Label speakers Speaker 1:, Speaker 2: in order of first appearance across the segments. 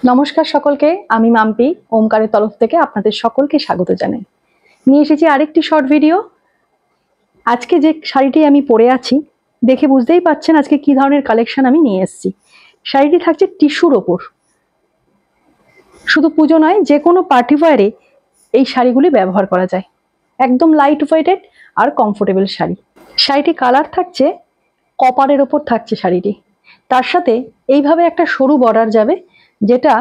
Speaker 1: নমস্কার সকলকে, আমি মাম্পি ওমকারের তরফ থেকে আপনাদের সকলকে স্বাগত জানাই। নিয়ে এসেছি আরেকটি শর্ট ভিডিও। আজকে যে শাড়িটি আমি পরে আছি দেখে বুঝতেই পাচ্ছেন আজকে কি ধরনের কালেকশন আমি নিয়ে এসেছি। শাড়িটি থাকছে টিস্যুর ওপর। শুধু পুজো নয়, যে কোনো পার্টি ওয়্যারে এই শাড়িগুলি ব্যবহার করা যায়। একদম লাইট ওয়েটেড আর কমফোর্টেবল শাড়ি। শাড়িটি কালার থাকছে কপারের ওপর থাকছে শাড়িটি। তার সাথে এইভাবে একটা সরু বর্ডার যাবে, যেটা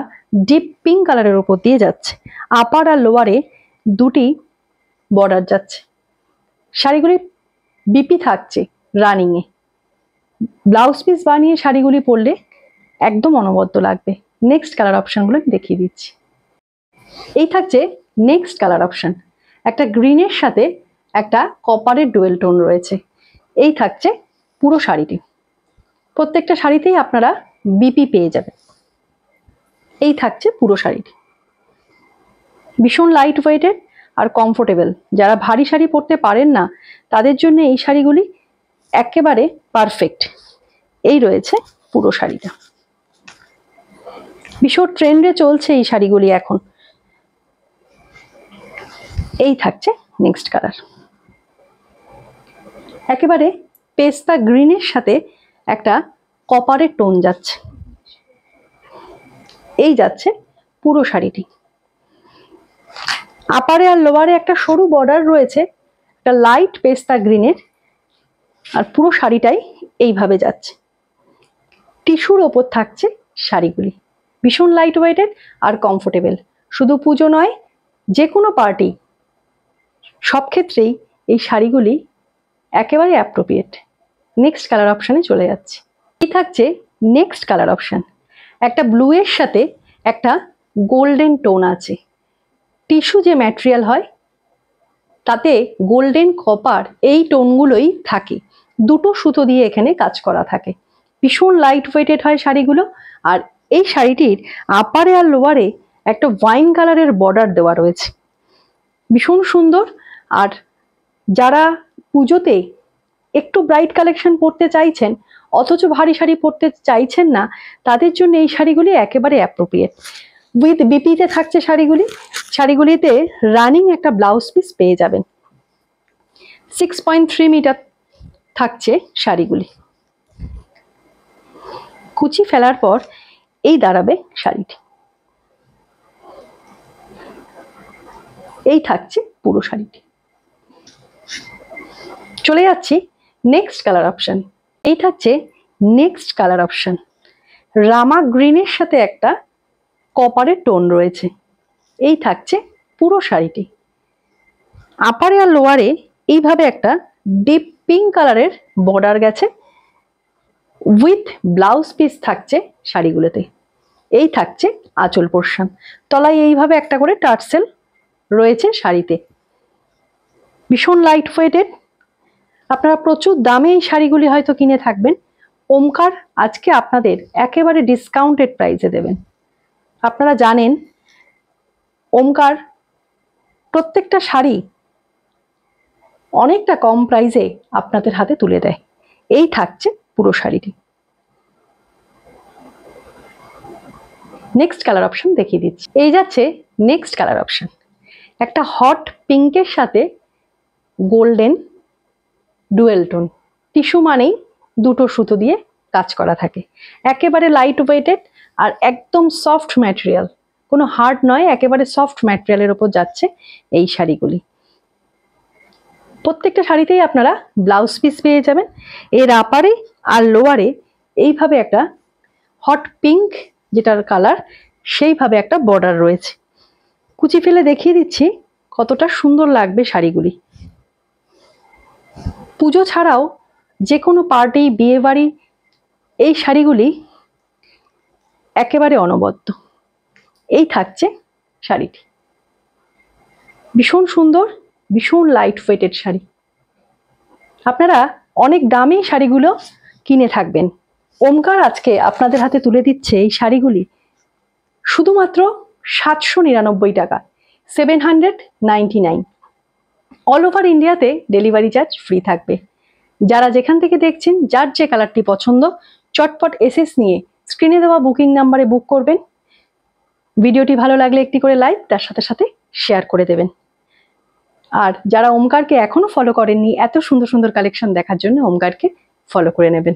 Speaker 1: ডিপ পিঙ্ক কালারের ওপর দিয়ে যাচ্ছে। আপার আর লোয়ারে দুটি বর্ডার যাচ্ছে। শাড়িগুলি বিপি থাকছে রানিংয়ে। ব্লাউজ পিস বানিয়ে শাড়িগুলি পরলে একদম অনবদ্য লাগবে। নেক্সট কালার অপশানগুলো দেখিয়ে দিচ্ছি। এই থাকছে নেক্সট কালার অপশান। একটা গ্রিনের সাথে একটা কপারের ডুয়েল টোন রয়েছে। এই থাকছে পুরো শাড়িটি। প্রত্যেকটা শাড়িতেই আপনারা বিপি পেয়ে যাবেন। এই থাকছে পুরো শাড়িটি। ভীষণ লাইট ওয়েটেড আর কমফোর্টেবল। যারা ভারী শাড়ি পরতে পারেন না তাদের জন্য এই শাড়িগুলি একেবারে পারফেক্ট। এই রয়েছে পুরো শাড়িটা। ভীষণ ট্রেন্ডে চলছে এই শাড়িগুলি এখন। এই থাকছে নেক্সট কালার। একেবারে পেস্তা গ্রিনের সাথে একটা কপারের টোন যাচ্ছে। এই যাচ্ছে পুরো শাড়িটি। আপারে আর লোয়ারে একটা সরু বর্ডার রয়েছে, একটা লাইট পেস্তা গ্রিনের। আর পুরো শাড়িটাই এইভাবে যাচ্ছে। টিস্যুর ওপর থাকছে শাড়িগুলি। ভীষণ লাইট ওয়েটেড আর কমফোর্টেবল। শুধু পুজো নয়, যে কোনো পার্টি, সব ক্ষেত্রেই এই শাড়িগুলি একেবারে অ্যাপ্রোপ্রিয়েট। নেক্সট কালার অপশানে চলে যাচ্ছে। এই থাকছে নেক্সট কালার অপশান। একটা ব্লু এর সাথে একটা গোল্ডেন টোন আছে। টিস্যু যে ম্যাটেরিয়াল হয় তাতে গোল্ডেন কপার এই টোনগুলোই থাকে। দুটো সুতো দিয়ে এখানে কাজ করা থাকে। ভীষণ লাইট ওয়েটেড হয় শাড়িগুলো। আর এই শাড়িটির আপারে আর লোয়ারে একটা ওয়াইন কালারের বর্ডার দেওয়া রয়েছে। ভীষণ সুন্দর। আর যারা পুজোতে একটু ব্রাইট কালেকশন পরতে চাইছেন অথচ ভারী শাড়ি পরতে চাইছেন না, তাদের জন্য এই শাড়িগুলি একেবারে অ্যাপ্রোপ্রিয়েট। উইথ বিপিতে থাকছে শাড়িগুলি। শাড়িগুলিতে রানিং একটা ব্লাউজ পিস পেয়ে যাবেন। 6.3 মিটার থাকছে শাড়িগুলি। কুচি ফেলার পর এই দাঁড়াবে শাড়িটি। এই থাকছে পুরো শাড়িটি। চলে যাচ্ছি নেক্সট কালার অপশন। এই থাকছে নেক্সট কালার অপশন। রামা গ্রিনের সাথে একটা কপারের টোন রয়েছে। এই থাকছে পুরো শাড়িটি। আপারে আর লোয়ারে এইভাবে একটা ডিপ পিঙ্ক কালারের বর্ডার গেছে। উইথ ব্লাউজ পিস থাকছে শাড়িগুলোতে। এই থাকছে আঁচল পোর্শন। তলায় এইভাবে একটা করে টার্সেল রয়েছে শাড়িতে। ভীষণ লাইট ওয়েটেড। আপনারা প্রচুর দামে এই শাড়িগুলি হয়তো কিনে থাকবেন। ওমকার আজকে আপনাদের একেবারে ডিসকাউন্টেড প্রাইসে দেবেন। আপনারা জানেন ওমকার প্রত্যেকটা শাড়ি অনেকটা কম প্রাইসে আপনাদের হাতে তুলে দেয়। এই থাকছে পুরো শাড়িটি। নেক্সট কালার অপশন দেখিয়ে দিচ্ছি। এই যাচ্ছে নেক্সট কালার অপশন। একটা হট পিঙ্কের সাথে গোল্ডেন ডুয়েল টোন। টিস্যু মানেই দুটো সুতো দিয়ে কাজ করা থাকে। একেবারে লাইট ওয়েটেড আর একদম সফট ম্যাটেরিয়াল। কোনো হার্ড নয়, একেবারে সফট ম্যাটেরিয়ালের ওপর যাচ্ছে এই শাড়িগুলি। প্রত্যেকটা শাড়িতেই আপনারা ব্লাউজ পিস পেয়ে যাবেন। এর আপারে আর লোয়ারে এইভাবে একটা হট পিঙ্ক যেটার কালার, সেইভাবে একটা বর্ডার রয়েছে। কুচি ফেলে দেখিয়ে দিচ্ছি কতটা সুন্দর লাগবে শাড়িগুলি। পুজো ছাড়াও যে কোনো পার্টি, বিয়ে বাড়ি, এই শাড়িগুলি একেবারে অনবদ্য। এই থাকছে শাড়িটি। ভীষণ সুন্দর, ভীষণ লাইট ওয়েটেড শাড়ি। আপনারা অনেক দামি শাড়িগুলো কিনে থাকবেন। ওমকার আজকে আপনাদের হাতে তুলে দিচ্ছে এই শাড়িগুলি শুধুমাত্র 799 টাকা, 799। অল ওভার ইন্ডিয়াতে ডেলিভারি চার্জ ফ্রি থাকবে। যারা যেখান থেকে দেখছেন, যার যে কালারটি পছন্দ, চটপট এসএস নিয়ে স্ক্রিনে দেওয়া বুকিং নাম্বারে বুক করবেন। ভিডিওটি ভালো লাগলে একটি করে লাইক, তার সাথে সাথে শেয়ার করে দেবেন। আর যারা ওমকারকে এখনো ফলো করেননি, এত সুন্দর সুন্দর কালেকশন দেখার জন্য ওমকারকে ফলো করে নেবেন।